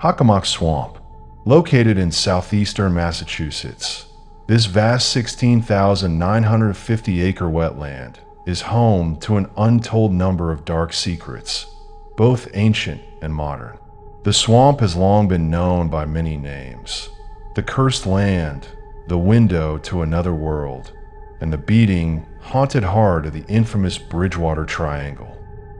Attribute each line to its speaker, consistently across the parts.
Speaker 1: Hockomock Swamp, located in southeastern Massachusetts. This vast 16,950-acre wetland is home to an untold number of dark secrets, both ancient and modern. The swamp has long been known by many names: the cursed land, the window to another world, and the beating, haunted heart of the infamous Bridgewater Triangle.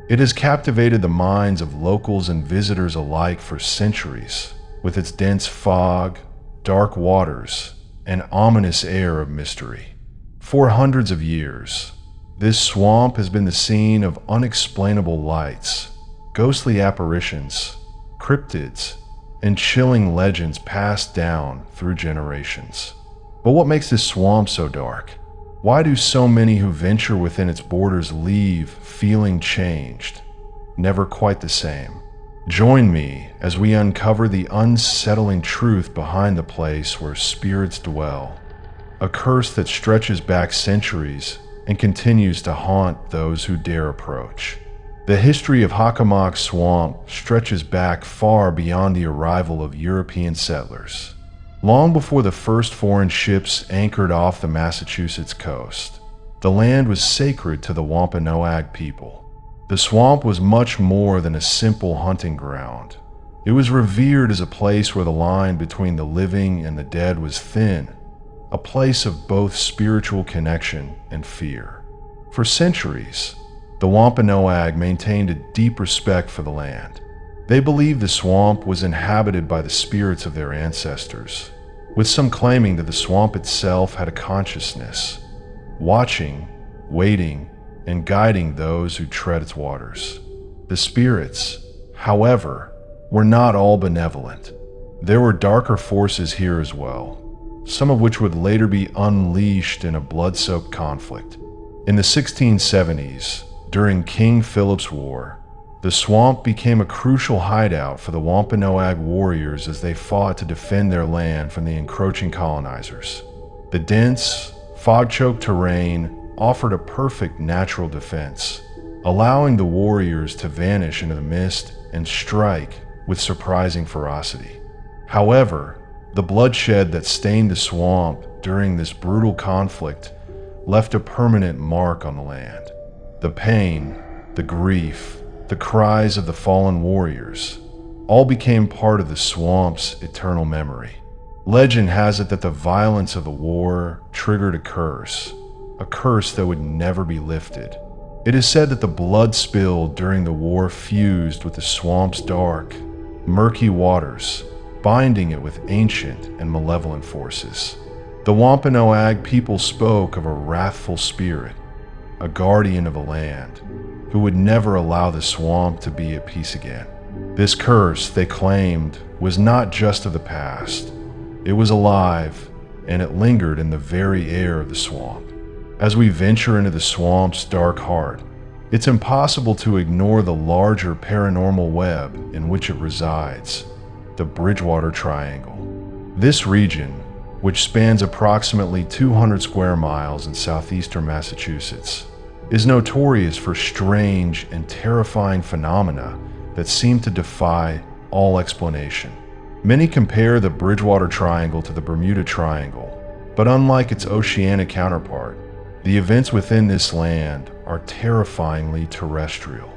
Speaker 1: It has captivated the minds of locals and visitors alike for centuries, with its dense fog, dark waters, and ominous air of mystery. For hundreds of years, this swamp has been the scene of unexplainable lights, ghostly apparitions, cryptids, and chilling legends passed down through generations. But what makes this swamp so dark? Why do so many who venture within its borders leave feeling changed, never quite the same? Join me as we uncover the unsettling truth behind the place where spirits dwell, a curse that stretches back centuries and continues to haunt those who dare approach. The history of Hockomock Swamp stretches back far beyond the arrival of European settlers. Long before the first foreign ships anchored off the Massachusetts coast, the land was sacred to the Wampanoag people. The swamp was much more than a simple hunting ground. It was revered as a place where the line between the living and the dead was thin, a place of both spiritual connection and fear. For centuries, the Wampanoag maintained a deep respect for the land. They believed the swamp was inhabited by the spirits of their ancestors, with some claiming that the swamp itself had a consciousness, watching, waiting, and guiding those who tread its waters. The spirits, however, were not all benevolent. There were darker forces here as well, some of which would later be unleashed in a blood-soaked conflict. In the 1670s, during King Philip's War, the swamp became a crucial hideout for the Wampanoag warriors as they fought to defend their land from the encroaching colonizers. The dense, fog-choked terrain offered a perfect natural defense, allowing the warriors to vanish into the mist and strike with surprising ferocity. However, the bloodshed that stained the swamp during this brutal conflict left a permanent mark on the land. The pain, the grief, the cries of the fallen warriors all became part of the swamp's eternal memory. Legend has it that the violence of the war triggered a curse that would never be lifted. It is said that the blood spilled during the war fused with the swamp's dark, murky waters, binding it with ancient and malevolent forces. The Wampanoag people spoke of a wrathful spirit, a guardian of the land, who would never allow the swamp to be at peace again. This curse, they claimed, was not just of the past. It was alive, and it lingered in the very air of the swamp. As we venture into the swamp's dark heart, it's impossible to ignore the larger paranormal web in which it resides, the Bridgewater Triangle. This region, which spans approximately 200 square miles in southeastern Massachusetts, is notorious for strange and terrifying phenomena that seem to defy all explanation. Many compare the Bridgewater Triangle to the Bermuda Triangle, but unlike its oceanic counterpart, the events within this land are terrifyingly terrestrial.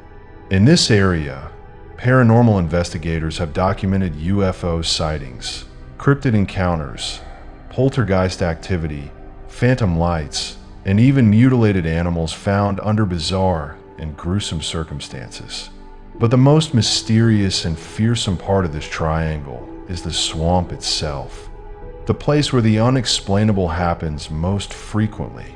Speaker 1: In this area, paranormal investigators have documented UFO sightings, cryptid encounters, poltergeist activity, phantom lights, and even mutilated animals found under bizarre and gruesome circumstances. But the most mysterious and fearsome part of this triangle is the swamp itself, the place where the unexplainable happens most frequently.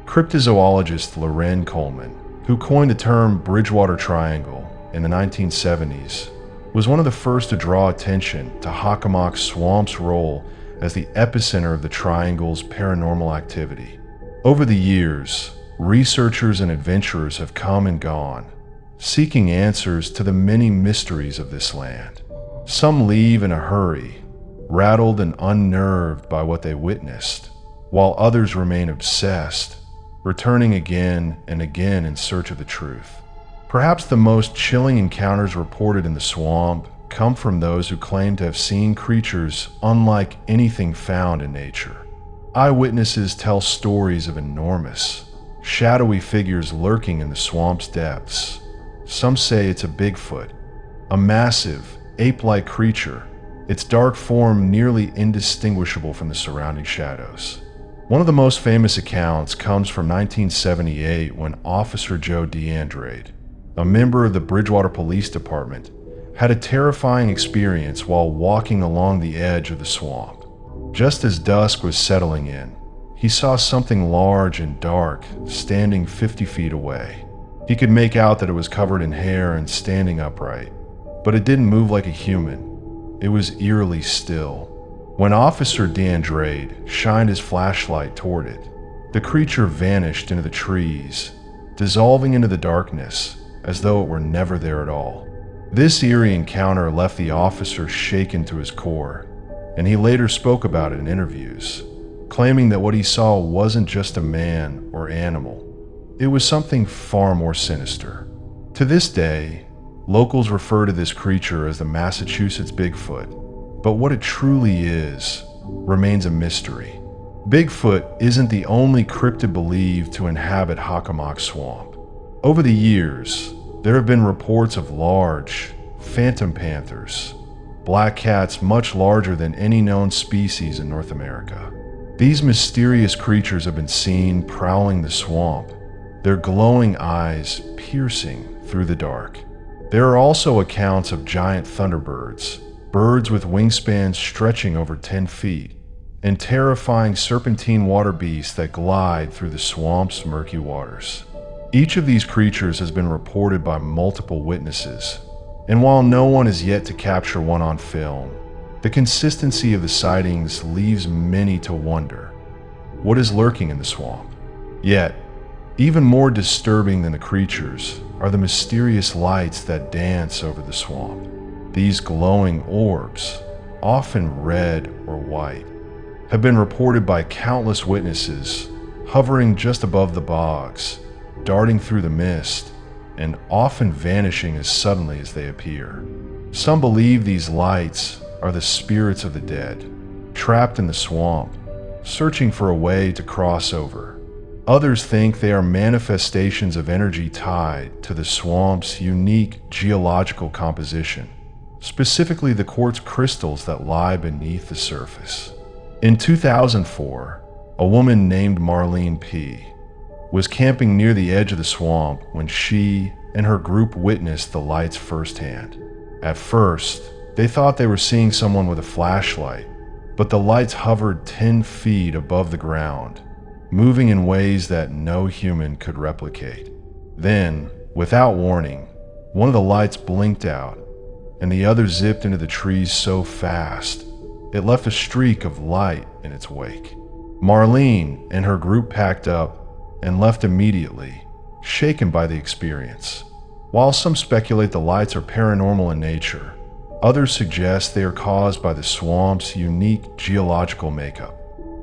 Speaker 1: Cryptozoologist Loren Coleman, who coined the term Bridgewater Triangle in the 1970s, was one of the first to draw attention to Hockomock Swamp's role as the epicenter of the triangle's paranormal activity. Over the years, researchers and adventurers have come and gone, seeking answers to the many mysteries of this land. Some leave in a hurry, rattled and unnerved by what they witnessed, while others remain obsessed, returning again and again in search of the truth. Perhaps the most chilling encounters reported in the swamp come from those who claim to have seen creatures unlike anything found in nature. Eyewitnesses tell stories of enormous, shadowy figures lurking in the swamp's depths. Some say it's a Bigfoot, a massive, ape-like creature, its dark form nearly indistinguishable from the surrounding shadows. One of the most famous accounts comes from 1978 when Officer Joe DeAndrade, a member of the Bridgewater Police Department, had a terrifying experience while walking along the edge of the swamp. Just as dusk was settling in, he saw something large and dark standing 50 feet away. He could make out that it was covered in hair and standing upright, but it didn't move like a human. It was eerily still. When Officer DeAndrade shined his flashlight toward it, the creature vanished into the trees, dissolving into the darkness as though it were never there at all. This eerie encounter left the officer shaken to his core, and he later spoke about it in interviews, claiming that what he saw wasn't just a man or animal. It was something far more sinister. To this day, locals refer to this creature as the Massachusetts Bigfoot, but what it truly is remains a mystery. Bigfoot isn't the only cryptid believed to inhabit Hockomock Swamp. Over the years, there have been reports of large, phantom panthers, black cats much larger than any known species in North America. These mysterious creatures have been seen prowling the swamp, their glowing eyes piercing through the dark. There are also accounts of giant thunderbirds, birds with wingspans stretching over 10 feet, and terrifying serpentine water beasts that glide through the swamp's murky waters. Each of these creatures has been reported by multiple witnesses, and while no one is yet to capture one on film, the consistency of the sightings leaves many to wonder what is lurking in the swamp. Yet, even more disturbing than the creatures are the mysterious lights that dance over the swamp. These glowing orbs, often red or white, have been reported by countless witnesses, hovering just above the bogs, darting through the mist, and often vanishing as suddenly as they appear. Some believe these lights are the spirits of the dead, trapped in the swamp, searching for a way to cross over. Others think they are manifestations of energy tied to the swamp's unique geological composition, specifically the quartz crystals that lie beneath the surface. In 2004, a woman named Marlene P. was camping near the edge of the swamp when she and her group witnessed the lights firsthand. At first, they thought they were seeing someone with a flashlight, but the lights hovered 10 feet above the ground, moving in ways that no human could replicate. Then, without warning, one of the lights blinked out, and the other zipped into the trees so fast, it left a streak of light in its wake. Marlene and her group packed up and left immediately, shaken by the experience. While some speculate the lights are paranormal in nature, others suggest they are caused by the swamp's unique geological makeup.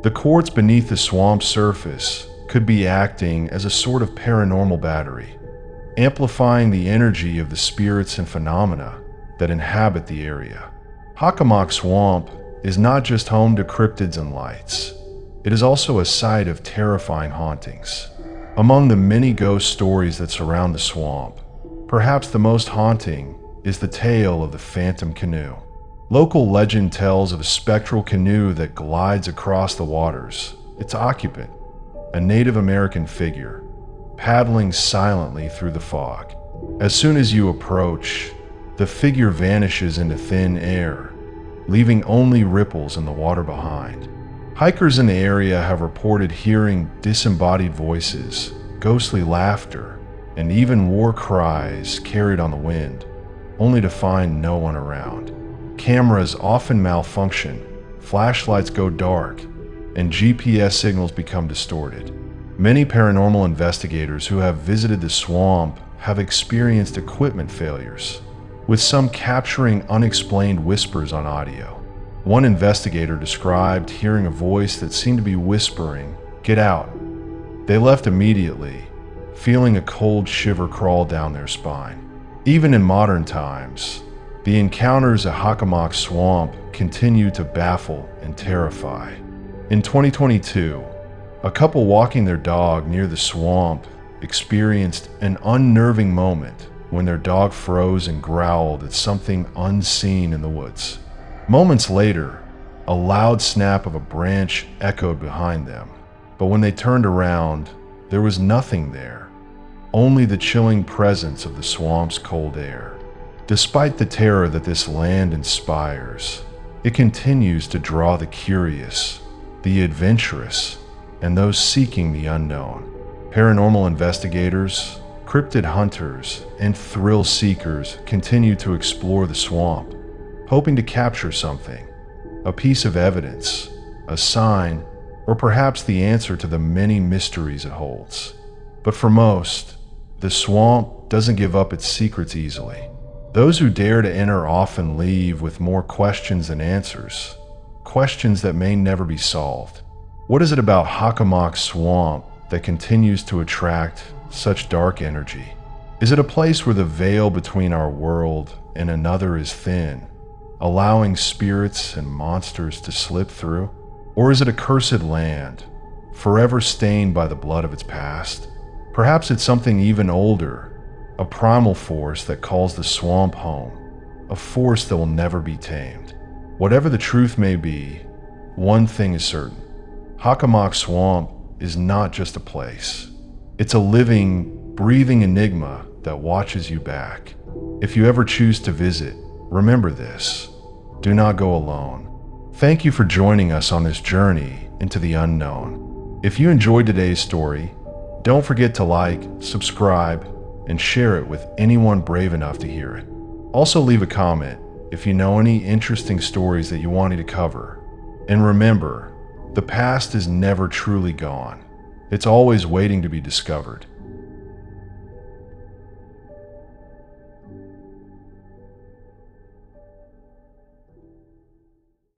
Speaker 1: The quartz beneath the swamp's surface could be acting as a sort of paranormal battery, amplifying the energy of the spirits and phenomena that inhabit the area. Hockomock Swamp is not just home to cryptids and lights. It is also a site of terrifying hauntings. Among the many ghost stories that surround the swamp, perhaps the most haunting is the tale of the Phantom Canoe. Local legend tells of a spectral canoe that glides across the waters, its occupant, a Native American figure, paddling silently through the fog. As soon as you approach, the figure vanishes into thin air, leaving only ripples in the water behind. Hikers in the area have reported hearing disembodied voices, ghostly laughter, and even war cries carried on the wind, only to find no one around. Cameras often malfunction, flashlights go dark, and GPS signals become distorted. Many paranormal investigators who have visited the swamp have experienced equipment failures, with some capturing unexplained whispers on audio. One investigator described hearing a voice that seemed to be whispering, "Get out." They left immediately, feeling a cold shiver crawl down their spine. Even in modern times, The encounters at Hockomock Swamp continue to baffle and terrify. In 2022, a couple walking their dog near the swamp experienced an unnerving moment when their dog froze and growled at something unseen in the woods. Moments later, a loud snap of a branch echoed behind them, but when they turned around, there was nothing there, only the chilling presence of the swamp's cold air. Despite the terror that this land inspires, it continues to draw the curious, the adventurous, and those seeking the unknown. Paranormal investigators, cryptid hunters, and thrill seekers continue to explore the swamp, hoping to capture something, a piece of evidence, a sign, or perhaps the answer to the many mysteries it holds. But for most, the swamp doesn't give up its secrets easily. Those who dare to enter often leave with more questions than answers, questions that may never be solved. What is it about Hockomock Swamp that continues to attract such dark energy? Is it a place where the veil between our world and another is thin, allowing spirits and monsters to slip through? Or is it a cursed land, forever stained by the blood of its past? Perhaps it's something even older, a primal force that calls the swamp home, a force that will never be tamed. Whatever the truth may be, one thing is certain. Hockomock Swamp is not just a place. It's a living, breathing enigma that watches you back. If you ever choose to visit, remember this: do not go alone. Thank you for joining us on this journey into the unknown. If you enjoyed today's story, don't forget to like, subscribe, and share it with anyone brave enough to hear it. Also leave a comment if you know any interesting stories that you want me to cover. And remember, the past is never truly gone. It's always waiting to be discovered.